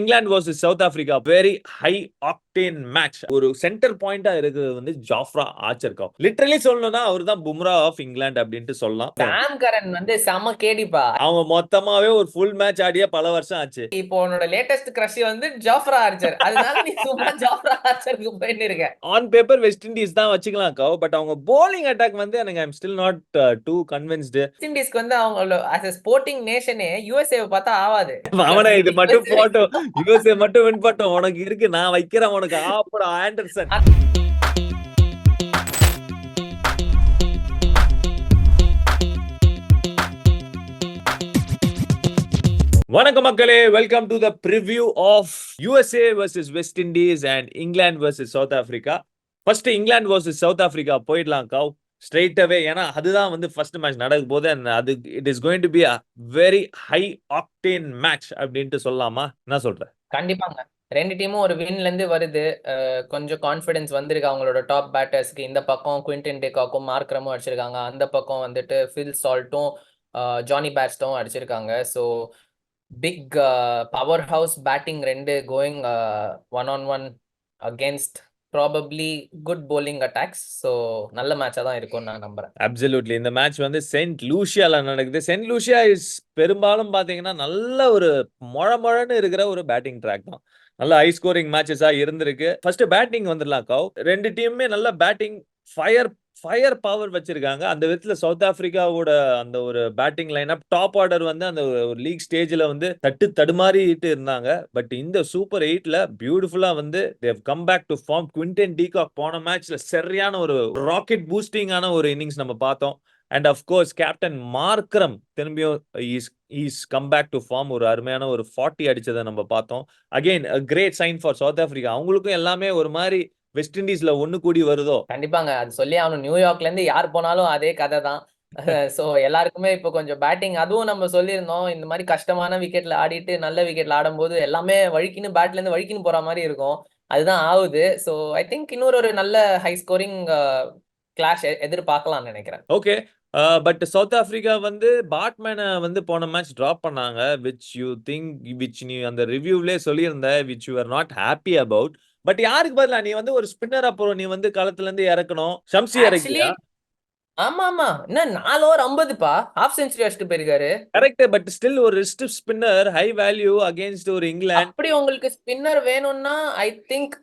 England versus South Africa very high octane match. ஒரு centre பாயிண்டா இருக்கிறது வந்து ஜாஃப்ரா ஆர்ச்சர். லிட்டரலி சொல்லணும்னா அவர் தான் பும்ரா ஆஃப் இங்கிலாந்து அப்படின்ட்டு சொல்லலாம். சாம் கரன் வந்து செம கேடிப்பா. அவங்க மொத்தமாவே ஒரு ஃபுல் மேட்ச் ஆடிய பல வருஷம் ஆச்சு. இப்போ உன்னோட லேட்டஸ்ட் கிரஷ் வந்து ஜாஃப்ரா ஆர்ச்சர். அதனால நீ சும்மா ஜாஃப்ரா ஆர்ச்சருக்கு போயிட்டு இருக்க. ஆன் பேப்பர் வெஸ்ட் இண்டீஸ் தான் வச்சுக்கலாம் கவ். பட் அவங்க bowling அட்டாக் வந்து எனக்கு I'm still not too convinced. West இண்டீஸ்க்கு வந்து அவங்க as a ஸ்போர்ட்டிங் நேஷனே யுஎஸ்ஏ பார்த்தா ஆவாது. அவனை இது மட்டும் போட்டோம், யுஎஸ்ஏ மட்டும் வின் பண்ணட்டும், உனக்கு இருக்கு நான் வைக்கிறேன் உனக்கு ஆப்படா ஆண்டர்சன். வணக்கம் மக்களே, welcome to the preview of USA versus West Indies and England versus South Africa. First England versus South Africa போயிடலாம் கவ் ஸ்ட்ரெயிட் அவே. ஏன்னா அதுதான் வந்து ஃபர்ஸ்ட் மேட்ச் நடக்கும் போது அது it is going to be a very high octane match அப்படின்ட்டு சொல்லலாமா? என்ன சொல்றேன்? கண்டிப்பாங்க. ரெண்டு டீமும் ஒரு வின்ல இருந்து வருது. கொஞ்சம் கான்ஃபிடன்ஸ் வந்திருக்கு அவங்களோட டாப் பேட்டர்ஸ்க்கு. இந்த பக்கம் குவிண்டன் டேகாக்கும் மார்க்ரமும் அடிச்சிருக்காங்க. அந்த பக்கம் வந்துட்டு ஃபில் சால்ட்டும் ஜானி பேட்ஸ்டும் அடிச்சிருக்காங்க. So big power house batting ரெண்டு going one on one against probably good bowling attacks. So நல்ல மேட்சாக தான் இருக்கும்னு நான் நம்புறேன். அப்சல்யூட்லி. இந்த மேட்ச் வந்து செயின்ட் லூசியால நடக்குது. செயின்ட் லூசியா இஸ் பெரும்பாலும் பாத்தீங்கன்னா நல்ல ஒரு மொழன்னு இருக்கிற ஒரு பேட்டிங் ட்ராக் தான். நல்ல ஹை ஸ்கோரிங் மேட்சஸா இருந்திருக்கு. ஃபர்ஸ்ட் பேட்டிங் வந்துடலாம் கவ். ரெண்டு டீமுமே நல்ல பேட்டிங் ஃபயர் பவர் வச்சிருக்காங்க. அந்த விதத்துல சவுத் ஆப்பிரிக்காவோட அந்த ஒரு பேட்டிங் லைனப் டாப் ஆர்டர் வந்து அந்த ஒரு லீக் ஸ்டேஜ்ல வந்து தடுமாறிட்டு இருந்தாங்க. பட் இந்த சூப்பர் 8ல பியூட்டிஃபுல்லா வந்து they've come back to form. Quinton de போன மேட்ச்ல சரியான ஒரு ராக்கெட் பூஸ்டிங்கான ஒரு இன்னிங்ஸ் நம்ம பார்த்தோம். And of course captain Markram திரும்பியும் is come back to form. ஒரு அருமையான ஒரு 40 அடிச்சதை நம்ம பார்த்தோம். Again great sign for South Africa. அவங்களுக்கும் எல்லாமே ஒரு மாதிரி வெஸ்ட் இண்டீஸ்ல ஒண்ணு கூடி வருதோ. கண்டிப்பாங்க, அது சொல்லி அவனு நியூயார்க்ல இருந்து யார் போனாலும் அதே கதை தான். ஸோ எல்லாருக்குமே இப்போ கொஞ்சம் பேட்டிங், அதுவும் நம்ம சொல்லியிருந்தோம் இந்த மாதிரி கஷ்டமான விக்கெட்ல ஆடிட்டு நல்ல விக்கெட்ல ஆடும்போது எல்லாமே வழுக்கின்னு பேட்ல இருந்து வழுக்கின்னு போற மாதிரி இருக்கும். அதுதான் ஆகுது. ஸோ ஐ திங்க் இன்னொரு ஒரு நல்ல ஹை ஸ்கோரிங் கிளாஷ் எதிர்பார்க்கலாம்னு நினைக்கிறேன். ஓகே. பட் சவுத் ஆப்பிரிக்கா வந்து பாட்மேனை வந்து போன மேட்ச் டிராப் பண்ணாங்க. விச் நீ அந்த ரிவ்யூவிலே சொல்லியிருந்த, which you are not happy about. But யாருக்கு பதிலா நீ வந்து ஒரு ஸ்பின்னர் அப்புறம் நீ வந்து களத்துல இருந்து இறக்கணும். ஷம்சி ஆக்சுவலி இறக்கியா? ஆமா ஆமா, என்ன 4 ஓவர் 50பா, ஹாஃப் செஞ்சுரி அடிச்சுட்டு போயிருக்காரு. கரெக்ட். பட் ஸ்டில் ஒரு wrist spinner, high value against ஒரு இங்கிலாந்து. அப்படி உங்களுக்கு ஸ்பின்னர் வேணும்னா I think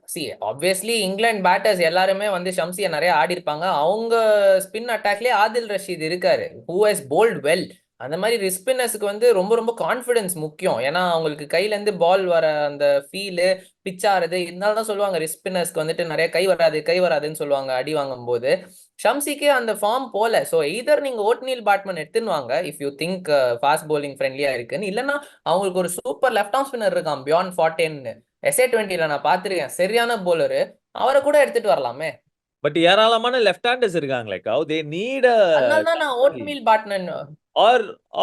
obviously England batters எல்லாருமே வந்து ஷம்சியை நிறைய ஆடி இருப்பாங்க. அவங்க ஸ்பின் அட்டாக்லயே ஆதில் ரஷீத் இருக்காரு, ஹூ ஹஸ் போல்ட் வெல். அந்த மாதிரி ரிஸ்க் ஸ்பின்னர்ஸுக்கு வந்து ரொம்ப ரொம்ப கான்ஃபிடன்ஸ் முக்கியம். ஏன்னா அவங்களுக்கு கையில இருந்து பால் வர அந்த ஃபீலு, பிச் ஆறது, இருந்தாலும் தான் சொல்லுவாங்க ரிஸ்க் ஸ்பின்னர்ஸ்க்கு வந்துட்டு நிறைய கை வராதுன்னு சொல்லுவாங்க அடி வாங்கும் போது. ஷம்சிக்கு அந்த ஃபார்ம் போல. ஸோ எய்தர் நீங்க ஓட்னில் பேட்மேன் எடுத்துன்னு வாங்க if you think fast bowling ஃப்ரெண்ட்லியா இருக்குன்னு. இல்லைன்னா அவங்களுக்கு ஒரு சூப்பர் லெஃப்ட் ஆர்ம் ஸ்பின்னர் இருக்கான் பியான் ஃபார்டேன்னு, SA20ல நான் பார்த்துருக்கேன், சரியான போலரு. அவரை கூட எடுத்துட்டு வரலாமே. பட் ஏராளமான லெஃப்ட் ஹேண்டர்ஸ் இருக்காங்களே கவ். தே நீட் அதனால தான் நான் ஓட்மீல் பேட்மேன்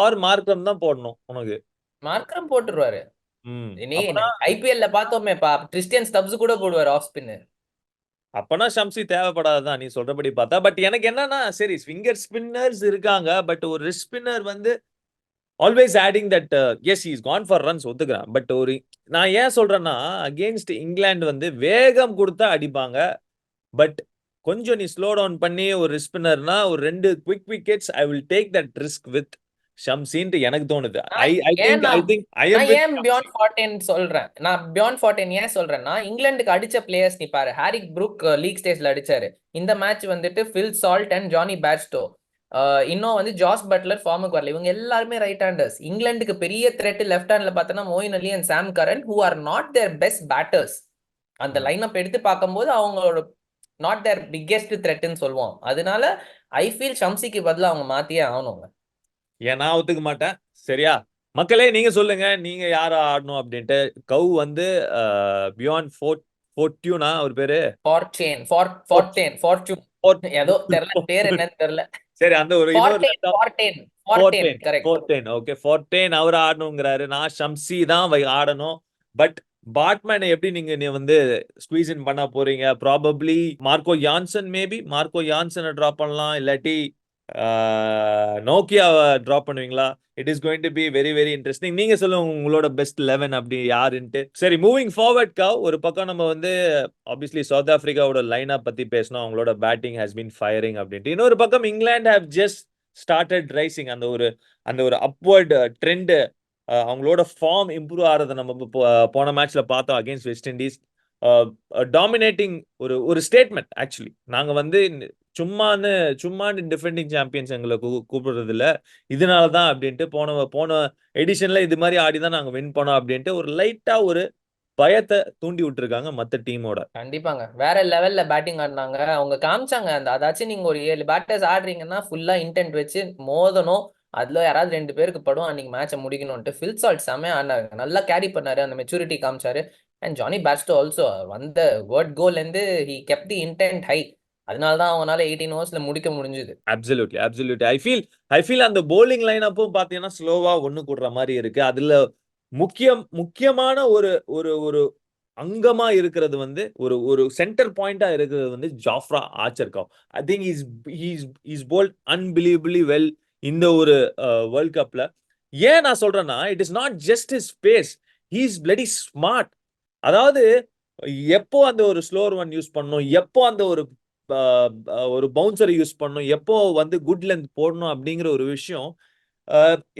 ஆர் மார்க்கம் தான் போடணும் உனக்கு. மார்க்கரம் போட்டுருவாரு. நீ அப்பனா ஐபிஎல்ல பார்த்தோமேப்பா, கிறிஸ்டியன் ஸ்டப்ஸ் கூட போடுவாரு ஆஃப் ஸ்பின்னர். அப்பனா ஷம்சி தேவைப்படாதான் நீ சொல்றபடி பார்த்தா. பட் எனக்கு என்னன்னா, சரி ஃபிங்கர் ஸ்பின்னர்ஸ் இருக்காங்க. பட் ஒரு ரிஸ்ட் ஸ்பின்னர் வந்து always adding that. Yes is gone for runs ஒத்துக்கிறேன். பட் ஒரு நான் ஏன் சொல்றேன்னா, அகேன்ஸ்ட் இங்கிலாந்து வந்து வேகம் கொடுத்தா அடிப்பாங்க. பட் கொஞ்சம் நீ ஸ்லோ டவுன் பண்ணி ஒரு ரிஸ்க் ஸ்பின்னர்னா ஒரு 2 quick wickets I will take that risk with ஷம்சின்ட்டு எனக்கு தோணுது. ஏன் பியாண்ட் ஃபார்டேன் சொல்றேன், நான் பியாண்ட் ஃபார்டேன் ஏன் சொல்றேன்னா, இங்கிலாந்துக்கு அடிச்ச பிளேயர்ஸ் நீ பாரு. ஹாரிக் ப்ரூக் லீக் ஸ்டேஜ்ல அடிச்சாரு. இந்த மேட்ச் வந்துட்டு Phil Salt and Jonny Bairstow, இன்னும் வந்து ஜாஸ் பட்லர் ஃபார்முக்கு வரல. இவங்க எல்லாருமே ரைட் ஹேண்டர்ஸ். இங்கிலாந்துக்கு பெரிய த்ரெட் லெஃப்ட் ஹேண்ட்ல பார்த்தோன்னா Moeen Ali and Sam Curran, who are not their best batters. அந்த லைனப் எடுத்து பார்க்கும்போது அவங்களோட நாட் தேர் பிக்கெஸ்ட் த்ரெட்னு சொல்லுவோம். அதனால ஐ ஃபீல் ஷம்சிக்கு பதிலாக அவங்க மாத்தியே ஆகணுங்க. ஏன் நான் ஒத்துக்க மாட்டேன். சரியா மக்களே, நீங்க சொல்லுங்க, நீங்க யார ஆடணும் அப்படின்ட்டு. கவ் வந்து பியாண்ட் ஃபோர்டியூனா அவர் பேரு? ஏதோ தெரியல, பேர் என்னன்னு தெரியல. சரி, அந்த ஒரு ஓகே, அவர் ஆடணுங்கிறாரு. நான் ஷம்சி தான் ஆடணும். பட் பாட்மேனை எப்படி நீங்க வந்து ஸ்குவீஸ் இன் பண்ண போறீங்க? Probably Marco Jansen, maybe Marco யான்சனை டிராப் பண்ணலாம். இல்லாட்டி நோக்கியாவை ட்ராப் பண்ணுவீங்களா? It is going to be very very interesting. நீங்க சொல்லுங்க உங்களோட பெஸ்ட் 11 அப்படி யாருன்ட்டு. சரி, மூவிங் ஃபார்வர்ட் கவ், ஒரு பக்கம் நம்ம வந்து ஆப்வியஸ்லி சவுத் ஆப்பிரிக்காவோட லைன் அப் பத்தி பேசணும். அவங்களோட பேட்டிங் ஹஸ் பீன் ஃபயரிங் அப்படின்ட்டு. இன்னொரு பக்கம் England have just started rising. அந்த ஒரு அப்வர்ட் ட்ரெண்ட், அவங்களோட ஃபார்ம் இம்ப்ரூவ் ஆகிறத நம்ம போன மேட்ச்ல பார்த்தோம் அகைன்ஸ்ட் வெஸ்ட் இண்டீஸ். டாமினேட்டிங் ஒரு ஒரு ஸ்டேட்மெண்ட். ஆக்சுவலி நாங்க வந்து சும்மான்னு டிஃபெண்டிங் சாம்பியன்ஸ் எங்களை கூப்பிடுறது இல்ல, இதனாலதான் அப்படின்ட்டு போன எடிஷன்ல இது மாதிரி ஆடிதான் நாங்க வின் பண்ணோம் அப்படின்ட்டு ஒரு லைட்டா ஒரு பயத்தை தூண்டி விட்டுருக்காங்க மத்த டீமோட. கண்டிப்பாங்க, வேற லெவல்ல பேட்டிங் ஆடினாங்க. அவங்க காமிச்சாங்க அதாச்சும் நீங்க ஒரு 7 பேட்டர்ஸ் ஆடுறீங்கன்னா ஃபுல்லா இன்டென்ட் வச்சு மோதணும், அதுல யாராவது 2 பேருக்கு படும், அன்னைக்கு மேட்சை முடிக்கணும்ட்டு ஃபில் சால்ட் செமையா ஆடினாரு, நல்லா கேரி பண்ணாரு, அந்த மெச்சூரிட்டி காமிச்சாரு. அண்ட் ஜானி பேர்ஸ்டோ ஆல்சோ வந்த வேர்ட் கோல் இருந்து he kept the intent high, அதனாலதான் அவங்களால 18 ஓவர்ஸ்ல முடிக்க முடிஞ்சது. Absolutely absolutely. ஐ ஃபீல் அந்த bowling லைன் அப்பும் பாத்தீங்கன்னா ஸ்லோவா ஒண்ணு கூடுற மாதிரி இருக்கு. அதுல முக்கியமான ஒரு ஒரு ஒரு அங்கமா இருக்கிறது வந்து ஒரு ஒரு சென்டர் பாயிண்டா இருக்கிறது வந்து ஜாஃப்ரா ஆர்ச்சர் கவ். I think is bowled unbelievably well இந்த ஒரு வேர்ல்ட் கப்ல. ஏன் நான் சொல்றேன்னா, it is not just his pace, he is bloody smart. அதாவது எப்போ அந்த ஒரு ஸ்லோவர் ஒன் யூஸ் பண்ணணும், எப்போ அந்த ஒரு பவுன்சரை யூஸ் பண்ணணும், எப்போ வந்து குட் லென்த் போடணும் அப்படிங்கிற ஒரு விஷயம்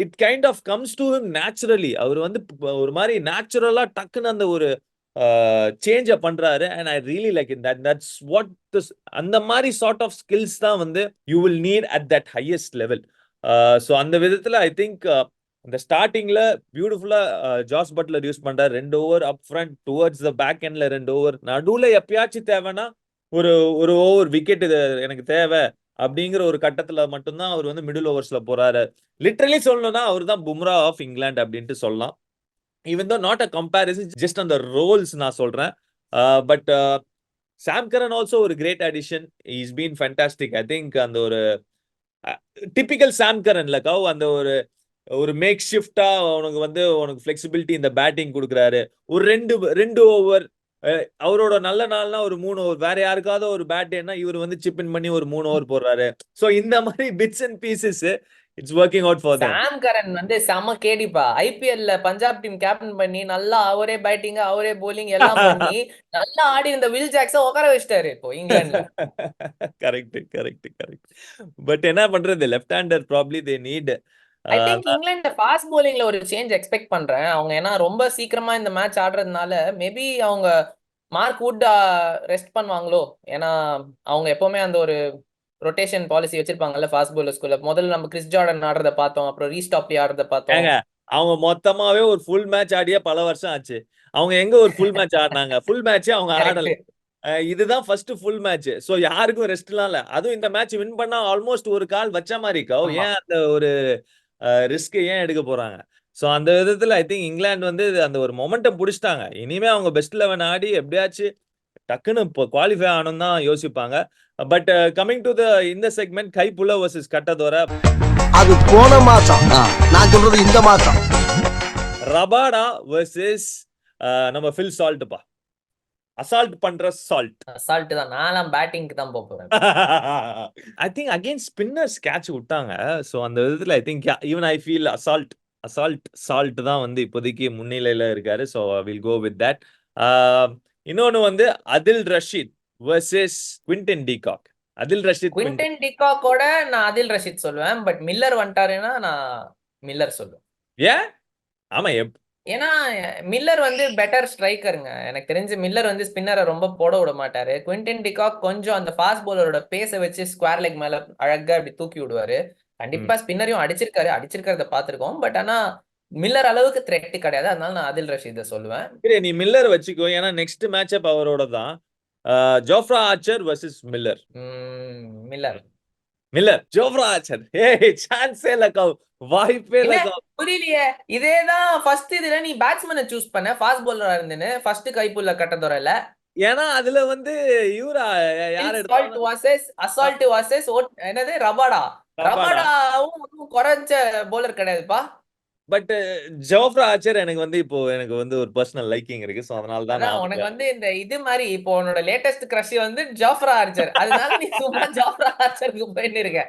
it kind of comes to him naturally. அவர் வந்து ஒரு மாதிரி நேச்சுரலா டக்குன்னு அந்த ஒரு சேஞ்ச பண்றாரு. And I really like it. That's what அந்த மாதிரி சார்ட் ஆஃப் ஸ்கில்ஸ் தான் வந்து you will need at that highest level. So அந்த விதத்துல ஐ திங்க் இந்த ஸ்டார்டிங்ல பியூட்டிஃபுல்லா ஜாஸ் பட்லர் யூஸ் பண்றாரு. 2 over up front towards the back எண்ட்ல 2 ஓவர், நடுவுல எப்பயாச்சும் தேவைன்னா ஒரு ஒரு ஓவர் விக்கெட் எனக்கு தேவை அப்படிங்கிற ஒரு கட்டத்துல மட்டும்தான் அவர் வந்து மிடில் ஓவர்ஸ்ல போறாரு. லிட்டரலி சொல்லணும்னா அவர் தான் பும்ரா ஆஃப் இங்கிலாந்து அப்படின்ட்டு சொல்லலாம். Even though not a comparison, just அந்த ரோல்ஸ் நான் சொல்றேன். பட் சாம் கரன் ஆல்சோ ஒரு great addition. Is been fantastic. I think அந்த ஒரு டிபிக்கல் சாம் கரன்ல கவ் அந்த ஒரு ஒரு மேக் ஷிஃப்டா உனக்கு ஃபிளெக்சிபிலிட்டி இந்த பேட்டிங் கொடுக்குறாரு. ஒரு ரெண்டு ஓவர், அவரோட நல்ல நாள்னா ஒரு 3 ஓவர், வேற யாருக்காவது ஒரு பேட்னா இவர் வந்து சிப் இன் பண்ணி ஒரு 3 ஓவர் போடுறாரு. சோ இந்த மாதிரி bits and pieces it's working out for them. Sam Curran வந்து செம கேடிப்பா, ஐபிஎல்ல பஞ்சாப் டீம் கேப்டன் பண்ணி நல்லா அவரே பேட்டிங் அவரே போலிங் எல்லாம் பண்ணி நல்லா ஆடி இந்த வில் ஜாக்ஸ உட்கார வச்சிட்டாரு இப்போ இங்கிலாந்துல. Correct correct correct. பட் என்ன பண்றது, left hander probably they need. I think England fast போலிங்ல ஒரு சேஞ்ச் எக்ஸ்பெக்ட் பண்றேன். அவங்க ஏன்னா ரொம்ப சீக்கிரமா இந்த மேட்ச் ஆடுறதுனால மேபி அவங்க மார்க் வுட் ரெஸ்ட் பண்ணுவாங்களோ, ஏன்னா அவங்க எப்பவுமே அந்த ஒரு ரொட்டேஷன் பாலிசி வச்சிருப்பாங்கல்ல ஃபாஸ்ட் போலர்ஸ்குள்ள. முதல்ல நம்ம கிறிஸ் ஜார்டன் ஆடுறத பார்த்தோம், அப்புறம் ரீஸ்டாப்லி ஆடுறத பார்த்தோம். ஏங்க, அவங்க மொத்தமாவே ஒரு ஃபுல் மேட்ச் ஆடியே பல வருஷம் ஆச்சு. அவங்க எங்க ஒரு ஃபுல் மேட்ச் ஆடினாங்க? ஃபுல் மேட்சே அவங்க ஆடல. கரெக்ட். இதுதான் ஃபர்ஸ்ட் ஃபுல் மேட்ச். சோ யாருக்கும் ரெஸ்ட்லாம் இல்ல. அதுவும் இந்த மேட்ச் வின் பண்ணா ஆல்மோஸ்ட் ஒரு கால் வச்ச மாதிரி கவ். ஆமா. ஏன் அந்த ஒரு ரிஸ்க் ஏன் எடுக்க போறாங்க? சோ அந்த விதத்துல ஐ திங்க் இங்கிலாந்து வந்து அந்த ஒரு மொமெண்டம் புடிச்சிட்டாங்க. இனிமே அவங்க பெஸ்ட் 11 ஆடி எப்படியாச்சும் டக்குன்னு குவாலிஃபை ஆகணும் தான் யோசிப்பாங்க. பட் கமிங் டு த இந்த செக்மெண்ட், கைப்புள்ள வர்சஸ் கட்டதோர. அது போன மாசம், நான் சொல்றது இந்த மாசம். ரபாடா வர்சஸ் நம்ம ஃபில் சால்ட்பா. அசால்ட் பண்ற சால்ட். அசால்ட் தான், நான்லாம் பேட்டிங்க்கு தான் போறேன். I think against spinners catch விட்டாங்க. சோ அந்த விதத்துல I think even I feel Salt தான் வந்து இப்போதைக்கு முன்னிலையில இருக்காரு. So will go with that. இன்னொன்னு வந்து அதில் ரஷீத் வர்சஸ் குவிண்டன் டிகாக். அதில் ரஷீத் குவிண்டன் டிகாக்கோட நான் அதில் ரஷீத் சொல்லுவேன். பட் மில்லர் வந்துட்டாருன்னா நான் மில்லர் சொல்லுவேன். ஏன்? ஆமா, ஏன்னா மில்லர் வந்து பெட்டர் ஸ்ட்ரைக்கருங்க. எனக்கு தெரிஞ்சு மில்லர் வந்து ஸ்பின்னரை ரொம்ப போட விட மாட்டாரு. குவிண்டன் டிகாக் கொஞ்சம் அந்த ஃபாஸ்ட் பவுலரோட பேஸை வச்சு ஸ்கொயர் லெக் மேல அழகா அப்படி தூக்கி விடுவாரு. கண்டிப்பா ஸ்பின்னரையும் அடிச்சிருக்கிறத பார்த்திருக்கோம். பட் ஆனா மில்லர் அளவுக்கு த்ரெட் கிடையாது. அதனால நான் அதில் ரஷீதை சொல்லுவேன். சரி, நீ மில்லர் வச்சுக்கோ. ஏன்னா நெக்ஸ்ட் மேட்ச் அப் அவரோட தான். Jofra Archer versus Miller. Miller. Jofra Archer. ஏய், சான்ஸே இல்ல கவ், வாய்ப்பே இல்ல கவ். புரியலையே. இதேதான் ஃபர்ஸ்ட் இதுல நீ பேட்ஸ்மேனை சூஸ் பண்ண ஃபாஸ்ட் பவுலரா இருந்தேன்னு ஃபர்ஸ்ட் கைப்புள்ள கட்டதொரையில. ஏன்னா அதுல வந்து இவரா யார் அசால்ட் வாசஸ் என்னது ரபாடா. ரபாடாவும் குறைஞ்ச பவுலர் கிடையாதுப்பா. பட் ஜோஃப்ரா ஆர்ச்சர் எனக்கு வந்து இப்போ எனக்கு வந்து ஒரு பர்சனல் லைக்கிங் இருக்கு. சோ அதனால தான் அதான் நான் உனக்கு வந்து இந்த இது மாதிரி இப்போ உன்னோட லேட்டஸ்ட் கிரஷ் வந்து ஜாஃப்ரா ஆர்ச்சர், அதனால நீ சும்மா ஜாஃப்ரா ஆர்ச்சருக்கு போயின்னு இருக்க.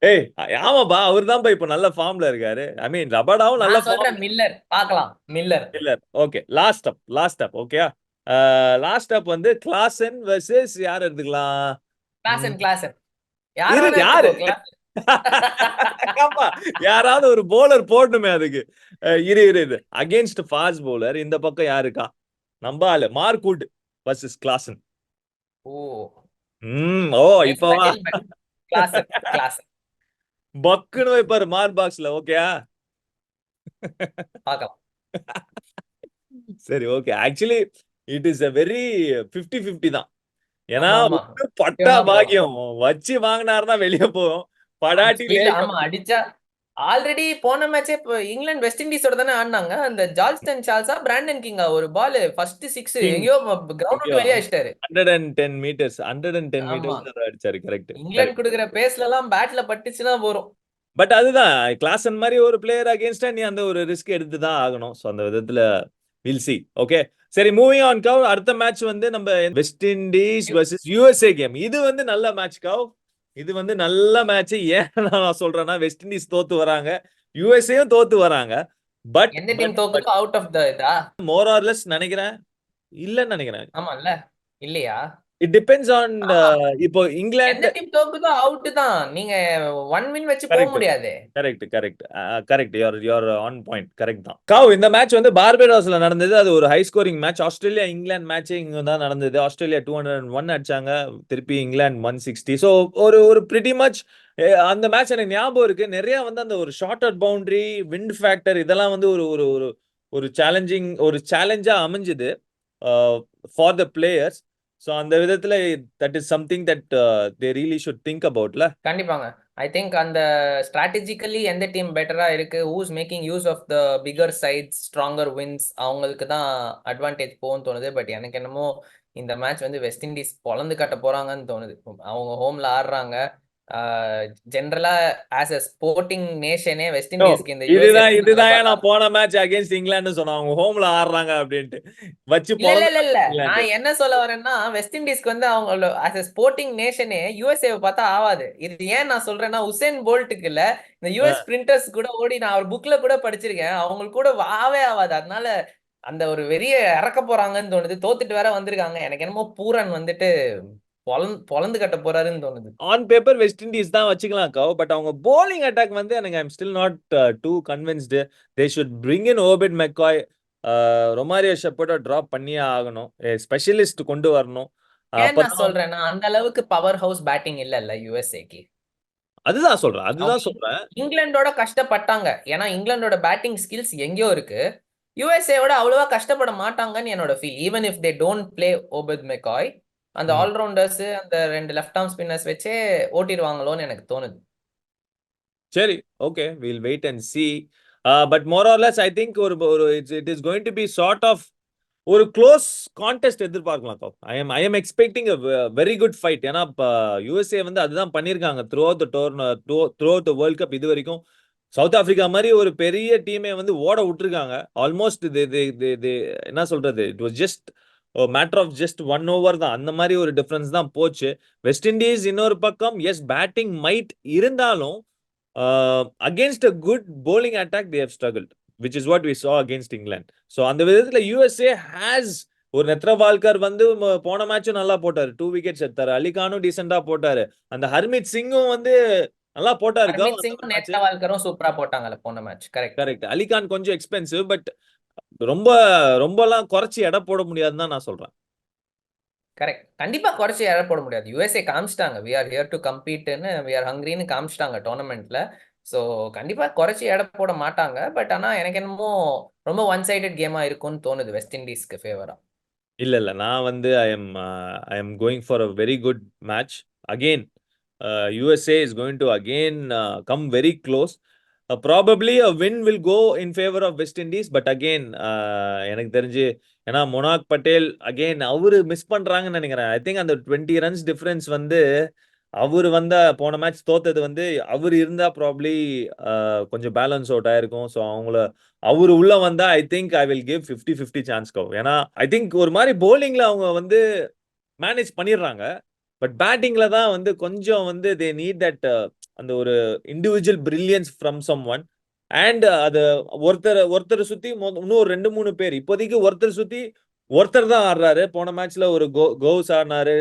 ஏய் ஆமாப்பா, அவர் தான் இப்ப நல்ல ஃபார்ம்ல இருக்காரு. ஐ மீன் ரபாடாவும் நல்ல நான் ஃபார்ம். சொல்றேன் மில்லர், பார்க்கலாம் மில்லர். இல்ல. ஓகே, லாஸ்ட் அப் ஓகேயா. லாஸ்ட் அப் வந்து கிளாசன் வெர்சஸ் யார் எடுத்துக்கலாம்? ம், கிளாசன் யார இரு வேணா யாரு? எடுத்துக்கோ கிளாஸ். ஆமா, யாராவது ஒரு போலர் போடணுமே அதுக்கு. இரு அகேன்ஸ்ட் ஃபாஸ்ட் போலர் இந்த பக்கம் யாருக்கா? நம்ம ஆளு Mark Wood versus Klaasen. Oh oh nice இப்பவா பேட்டில், பட் கிளாசன் பக்குன்னு வைப்பாரு மார்க் பாக்ஸ்ல. ஓகேயா. பார்க்கலாம். சரி okay. Actually it is a very 50-50 தான். ஏன்னா ஆமா ஆமா, ஒண்ணு பட்டா முக்கியமா போகும். பாக்கியம் வச்சு வாங்கினாருன்னா வெளியே போகும். படாட்டி ஸ்பீட் லேக். ஆமா அடிச்சா. ஆல்ரெடி போன மேட்சே இப்போ இங்கிலாந்து வெஸ்ட் இண்டீஸோட தானே ஆடினாங்க. அந்த ஜார்ஜ்டன் சார்ல்ஸா பிராண்டன் கிங்கா ஒரு பால் ஃபர்ஸ்ட் சிக்ஸ் கிங் எங்கேயோ கிரவுண்ட் விட்டு வெளியே அடிச்சிட்டாரு. 110 மீட்டர்ஸ் 110 ஆமா, மீட்டர்ஸ் அடிச்சாரு. Correct England correct. குடுக்குற பேஸ்ல எல்லாம் பேட்ல பட்டுச்சுன்னா போறோம். பட் அதுதான் கிளாசன் மாதிரி ஒரு பிளேயர் அகேன்ஸ்டா நீ அந்த ஒரு ரிஸ்க் எடுத்து தான் ஆகணும். ஸோ அந்த விதத்துல வில் சி. ஓகே சரி, மூவிங் ஆன் கவ். அடுத்த மேட்ச் வந்து நம்ம west Indies versus USA game. இது வந்து நல்ல மேட்ச் கவ். இது வந்து நல்ல மேட்ச். ஏன் நான் சொல்றேன்னா வெஸ்ட் இண்டீஸ் தோத்து வராங்க, யூஎஸ்ஏயும் தோத்து வராங்க. பட் எந்த பட் டீம் தோக்குதோ அவுட் ஆஃப் த இதா. மோர் ஆர்லெஸ் நினைக்கிறேன். இல்லன்னு நினைக்கிறேன். ஆமால்ல, இல்லையா? It depends on. ஆமா, இப்போ எந்த இங்கிலாந்து. டீம் தோக்குதோ அவுட் தான். நீங்க ஒன் வின் வச்சு போக கரெக்ட் முடியாது. Correct. You're on point. Correct தான் கவ். இந்த மேட்ச் வந்து பார்பேடோஸ்ல நடந்தது. அது ஒரு high scoring match. Australia England match இங்க தான் நடந்தது. ஆஸ்திரேலியா 201 அடிச்சாங்க, திருப்பி இங்கிலாந்து 160. ஸோ ஒரு ஒரு பிரிட்டி மச் அந்த மேட்ச் எனக்கு ஞாபகம் இருக்கு. நிறைய வந்து அந்த ஒரு short out boundary, wind factor இதெல்லாம் வந்து ஒரு ஒரு ஒரு ஒரு சேலஞ்சா அமைஞ்சுது ஃபார் த பிளேயர்ஸ். ஸோ அந்த விதத்துல that is something that they really should think அபவுட்ல. கண்டிப்பாங்க. ஐ திங்க் அந்த ஸ்ட்ராட்டஜிக்கலி எந்த டீம் பெட்டரா இருக்கு, who's making use of the bigger sides, stronger winds, அவங்களுக்கு தான் அட்வான்டேஜ் போகும்னு தோணுது. பட் எனக்கு என்னமோ இந்த மேட்ச் வந்து வெஸ்ட் இண்டீஸ் பொளந்து கட்ட போறாங்கன்னு தோணுது. அவங்க ஹோம்ல ஆடுறாங்க. ஜென்ரலா ஆஸ் அ ஸ்போர்ட்டிங் நேஷனே வெஸ்ட் இண்டீஸ்க்கு இந்த யூஎஸ்ஏ இதுதான் நான் போன மேட்ச் அகைன்ஸ்ட் இங்கிலாந்து சொன்னேன். அவங்க ஹோம்ல ஆடுறாங்க அப்படின்ட்டு வச்சு இல்ல இங்கிலாந்து. நான் என்ன சொல்ல வரேன்னா, வெஸ்ட் இண்டீஸ்க்கு வந்து அவங்க ஆஸ் எ ஸ்போர்ட்டிங் நேஷனே யூஎஸ்ஏ பார்த்தா ஆவாது. இது ஏன் நான் சொல்றேன்னா, உசேன் போல்ட்டுக்கு இல்ல, இந்த யூஎஸ் ஸ்பிரிண்டர்ஸ் கூட ஓடி நான் அவர் புக்ல கூட படிச்சிருக்கேன். அவங்களுக்கு கூட ஆவே ஆவாது. அதனால அந்த ஒரு வெறிய இறக்க போறாங்கன்னு தோணுது. தோத்துட்டு வேற வந்திருக்காங்க. எனக்கு என்னமோ பூரன் வந்துட்டு பொளந்து கட்ட போறாருன்னு தோணுது. ஆன் பேப்பர் வெஸ்ட் இண்டீஸ் தான் வச்சுக்கலாம் கவ். பட் அவங்க போலிங் அட்டாக் வந்து எனக்கு I'm still not too convinced. They should bring in Obed McCoy. Romario ஷெப்பர்டை டிராப் பண்ணியே ஆகணும். ஸ்பெஷலிஸ்ட் கொண்டு வரணும். ஏன் நான் சொல்றேன்னா, அந்த அளவுக்கு பவர் ஹவுஸ் பேட்டிங் இல்ல யூஎஸ்ஏக்கு. அதுதான் சொல்றேன். இங்கிலாந்தோட கஷ்டப்பட்டாங்க. ஏன்னா இங்கிலாந்தோட பேட்டிங் ஸ்கில்ஸ் எங்கேயோ இருக்கு. யூஎஸ்ஏவோட அவ்வளவா கஷ்டப்பட மாட்டாங்கன்னு என்னோட feel. Even if they don't play Obed McCoy, அந்த ஆல்ரவுண்டர்ஸ், அந்த 2 லெஃப்ட் ஆர்ம் ஸ்பின்னர்ஸ் வச்சே ஓட்டிடுவாங்களோன்னு எனக்கு தோணுது. சரி okay, will wait and see. But more or less I think ஒரு it is going to be sort of ஒரு க்ளோஸ் கான்டெஸ்ட் எதிர்பார்க்கலாம். I am expecting a very good fight. ஏன்னா USA வந்து அதுதான் பண்ணியிருக்காங்க throughout the world cup. இது வரைக்கும் south Africa மாதிரி ஒரு பெரிய டீமை வந்து ஓட விட்டுருக்காங்க. ஆல்மோஸ்ட் என்ன சொல்றது, it was just matter of just 1 over தான். அந்த மாதிரி ஒரு டிஃபரன்ஸ் தான் போச்சு. வெஸ்ட் இண்டீஸ் இன்னொரு பக்கம் எஸ் பேட்டிங் மைட் இருந்தாலும் against a good bowling attack they have struggled, which is what we saw against England. So அந்த விதத்துல USA has ஒரு நெத்ரவால்கர் வந்து போன மேட்சும் நல்லா போட்டாரு, 2 விக்கெட்ஸ் எடுத்தாரு. அலிகானும் டீசெண்டா போட்டாரு. அந்த ஹர்மித் சிங்கும் வந்து நல்லா போட்டாரு. ஹர்மீத் சிங்கும் நெத்ரவால்கரும் சூப்பரா போட்டாங்கல்ல போன மேட்ச். கரெக்ட். அலிகான் கொஞ்சம் எக்ஸ்பென்சிவ். பட் ரொம்ப ரொம்பலாம் குறைச்சி எடை போட முடியாதுன்னு தான் நான் சொல்றேன். கரெக்ட். கண்டிப்பா குறைச்சி எடை போட முடியாது. யூஎஸ்ஏ காமிச்சிட்டாங்க we are here to compete-ன்னு, we are hungry-ன்னு காமிச்சிட்டாங்க டோர்னமெண்ட்ல. ஸோ கண்டிப்பா குறைச்சி எடை போட மாட்டாங்க. பட் ஆனா எனக்கு என்னமோ ரொம்ப ஒன் சைடட் கேமா இருக்கும்னு தோணுது வெஸ்ட் இண்டீஸ்க்கு ஃபேவரா. இல்ல நான் வந்து I am going for a very good match again. USA is going to again come very close. Probably a win will go in favor of West Indies. But again எனக்கு தெரிஞ்சு ஏன்னா மொனாக் Patel again அவரு miss பண்றாங்கன்னு நினைக்கிறேன். ஐ think அந்த 20 runs difference வந்து அவரு வந்த போன மேட்ச் தோத்தது வந்து அவர் இருந்தா ப்ராப்ளி கொஞ்சம் பேலன்ஸ் அவுட் ஆயிருக்கும். ஸோ அவரு உள்ள வந்தா I think I will give 50-50 chance கவ். ஏன்னா ஐ திங்க் ஒரு மாதிரி போலிங்ல அவங்க வந்து மேனேஜ் பண்ணிடுறாங்க. பட் பேட்டிங்ல தான் வந்து கொஞ்சம் வந்து தே நீட் தட் அந்த ஒரு individual brilliance from someone. அண்ட் அது ஒருத்தர் சுத்தி இன்னும் 2-3 பேர், இப்போதைக்கு ஒருத்தர் சுத்தி ஒருத்தர் தான் ஆடுறாரு. போன மேட்ச்ல ஒரு கோவ்ஸ் ஆடினாரு,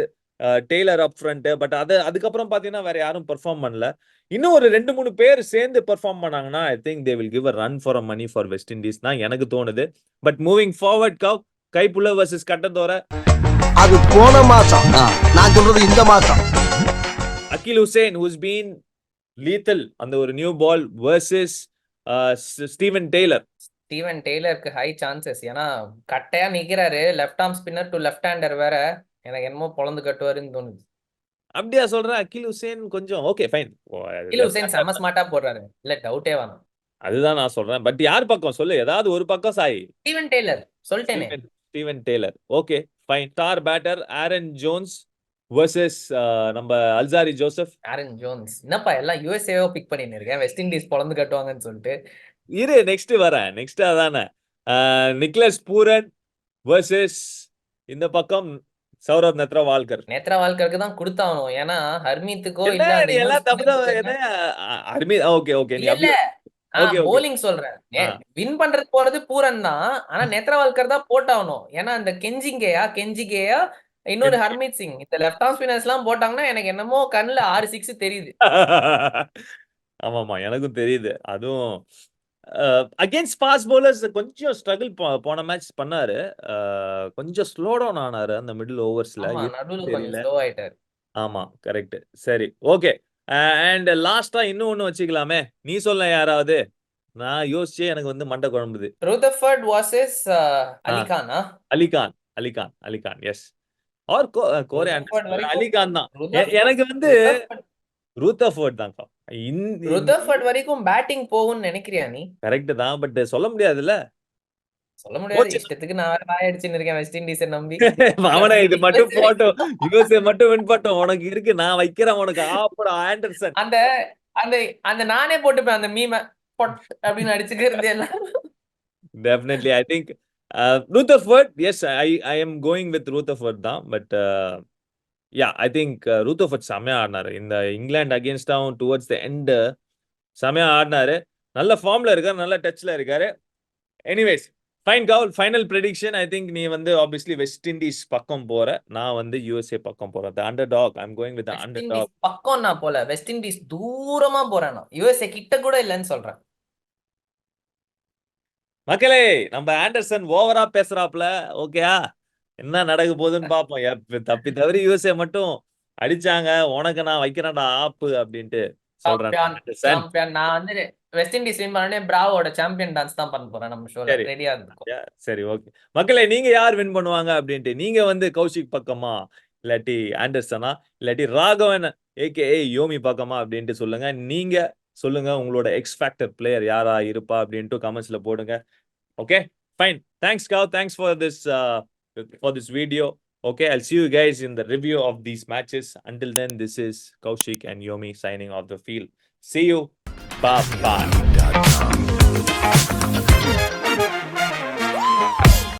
டெய்லர் அப் ஃப்ரண்ட். பட் அதுக்கப்புறம் பாத்தீங்கன்னா வேற யாரும் பெர்ஃபார்ம் பண்ணல. இன்னும் ஒரு 2-3 பேர் சேர்ந்து பெர்ஃபார்ம் பண்ணாங்கன்னா I think they will give a run for a money for West Indies தான் எனக்கு தோணுது. பட் மூவிங் ஃபார்வர்ட் கவ், கைப்புள்ள வர்சஸ் கட்டத்தோர. அது போன மாசம், நான் சொல்றது இந்த மாசம். அகில் ஹுசேன் who's been lethal அந்த ஒரு new ball versus Steven Taylor. Steven டெய்லருக்கு ஹை சான்சஸ். ஏன்னா கட்டையா நிக்கிறாரு, left arm spinner to left hander வேற. எனக்கு என்னமோ பொழந்து கட்டுவாருன்னு தோணுது. அப்படியா சொல்றேன்? அகில் ஹுசேன் கொஞ்சம் ஓகே ஃபைன். அகில் ஹுசேன் செம ஸ்மார்ட்டா போடுறாரு, இல்ல டவுட்டே வேணாம். அதுதான் நான் சொல்றேன். பட் யார் பக்கம் சொல்லு, ஏதாவது ஒரு பக்கம் சாய். ஸ்டீவன் டெய்லர் சொல்லிட்டேனே. Steven Taylor okay fine. Star batter Aaron Jones versus நம்ம அல்சாரி ஜோசப். ஆரன் ஜோன்ஸ் என்னப்பா எல்லாம் யூஎஸ்ஏவோ பிக் பண்ணின்னு இருக்கேன், வெஸ்ட் இண்டீஸ் பொழந்து கட்டுவாங்கன்னு சொல்லிட்டு. இரு நெக்ஸ்ட் வரேன். நெக்ஸ்ட் அதானே நிக்லஸ் பூரன் வர்சஸ் இந்த பக்கம் சௌரவ் நேத்ரவால்கர். நேத்ரவால்கருக்கு தான் கொடுத்தாகணும். ஏன்னா ஹர்மீத்துக்கோ இல்ல என்ன அந்த நீ எல்லாம் தப்பு ஓகே ஓகே நீ இல்ல ஓகே ஓகே போலிங் சொல்றேன். வின் பண்றது போறது பூரன் தான். ஆனா நேத்ரவால்கர் தான் போட்டாகணும். ஏன்னா அந்த கெஞ்சிகேயா இன்னொரு ஹர்மீத் சிங், இந்த லெஃப்ட் ஆர்ம் ஸ்பின்னர்ஸ் எல்லாம் போட்டாங்கன்னா எனக்கு என்னமோ கண்ணுல 6 6 தெரியுது. ஆமாமா எனக்கும் தெரியுது. அதுவும் அகைன்ஸ்ட் ஃபாஸ்ட் பவுலர்ஸ் கொஞ்சம் ஸ்ட்ரகிள் போன மேட்ச் பண்ணாரு. கொஞ்சம் ஸ்லோ டவுன் ஆனாரு அந்த மிடில் ஓவர்ஸ்ல. ஆமா, நடுவுல கொஞ்சம் ஸ்லோ ஆயிட்டாரு. ஆமா கரெக்ட். சரி ஓகே. அண்ட் லாஸ்டா இன்னொன்னு வச்சுக்கலாமே, நீ சொல்ல யாராவது. நான் யோசிச்சே எனக்கு வந்து மண்டை குழம்புது. ரூதர்ஃபோர்ட் வர்சஸ் அலிகானா. அலிகான் எஸ் ஆர் கோரே ரூதர்ஃபோர்ட் ஆண்டர்சன். வரைக்கும் அலிகான் தான் எனக்கு வந்து ரூதர்ஃபோர்ட் தான். ரூதர்ஃபோர்ட் வரைக்கும் பேட்டிங் போகும்னு நினைக்கிறியா நீ? கரெக்ட் தான், பட் சொல்ல முடியாதுல்ல. சொல்ல முடியாது. இஷ்டத்துக்கு நான் வேற வாய் அடிச்சுன்னு இருக்கேன் வெஸ்ட் இண்டீஸை நம்பி. அவனை இது மட்டும் போட்டோம், யுஎஸ்ஏ மட்டும் வின் பண்ணோம். உனக்கு இருக்கு, நான் வைக்கிறேன் உனக்கு ஆப்படா ஆண்டர்சன். அந்த அந்த அந்த நானே போட்டுப்பேன் அந்த மீம பொட் அப்படின்னு அடிச்சுக்கிறது எல்லாம். Definitely, I think Rutherford. Yes, I am going with Rutherford தான். But yeah, I think Rutherford செமையா ஆடினாரு இந்த England against down towards the end. செமையா ஆடினாரு, நல்ல ஃபார்ம்ல இருக்காரு, நல்ல டச்ல இருக்காரு. எனிவேஸ் ஃபைன் கவுல். ஃபைனல் ப்ரெடிக்ஷன் ஐ திங்க் நீ வந்து ஆப்வியஸ்லி வெஸ்ட் இண்டீஸ் பக்கம் போற, நான் வந்து யுஎஸ்ஏ பக்கம் போறேன். The underdog. I'm going with the west underdog. Indies பக்கம் நான் போல, வெஸ்ட் இண்டீஸ் தூரமா போறேன். நான் யுஎஸ்ஏ கிட்ட கூட இல்லைன்னு சொல்றேன். மக்களே நம்ம ஆண்டர்சன் ஓவரா பேசுறாப்ல. ஓகேயா, என்ன நடக்க போகுதுன்னு பாப்போம். தப்பி தவறி யுஎஸ்ஏ மட்டும் அடிச்சாங்க, உனக்கு நான் வைக்கிறேன்டா ஆப்பு அப்படின்ட்டு சொல்றேன். சாம்பியன் நான் வந்து வெஸ்ட் இண்டீஸ் வின் பண்ணனே பிராவோட சாம்பியன் டான்ஸ் தான் பண்ண போறேன் நம்ம ஷோல. ரெடியா இருக்கும். சரி ஓகே மக்களே, நீங்க யார் வின் பண்ணுவாங்க அப்படின்ட்டு நீங்க வந்து கௌஷிக் பக்கமா, இல்லாட்டி ஆண்டர்சனா, இல்லாட்டி ராகவன் ஏகேஏ யோமி பக்கமா அப்படின்ட்டு சொல்லுங்க. நீங்க சொல்லுங்க உங்களோட எக்ஸ் ஃபேக்டர் பிளேயர் யாரா இருப்பா அப்படின்ட்டு கமெண்ட்ஸ்ல போடுங்க. Okay fine. தேங்க்ஸ் கவ். Thanks for this video. Okay, I'll see you guys in the review of these matches. Until then, this is Kaushik and Yomi signing off the field. See you. Bye bye.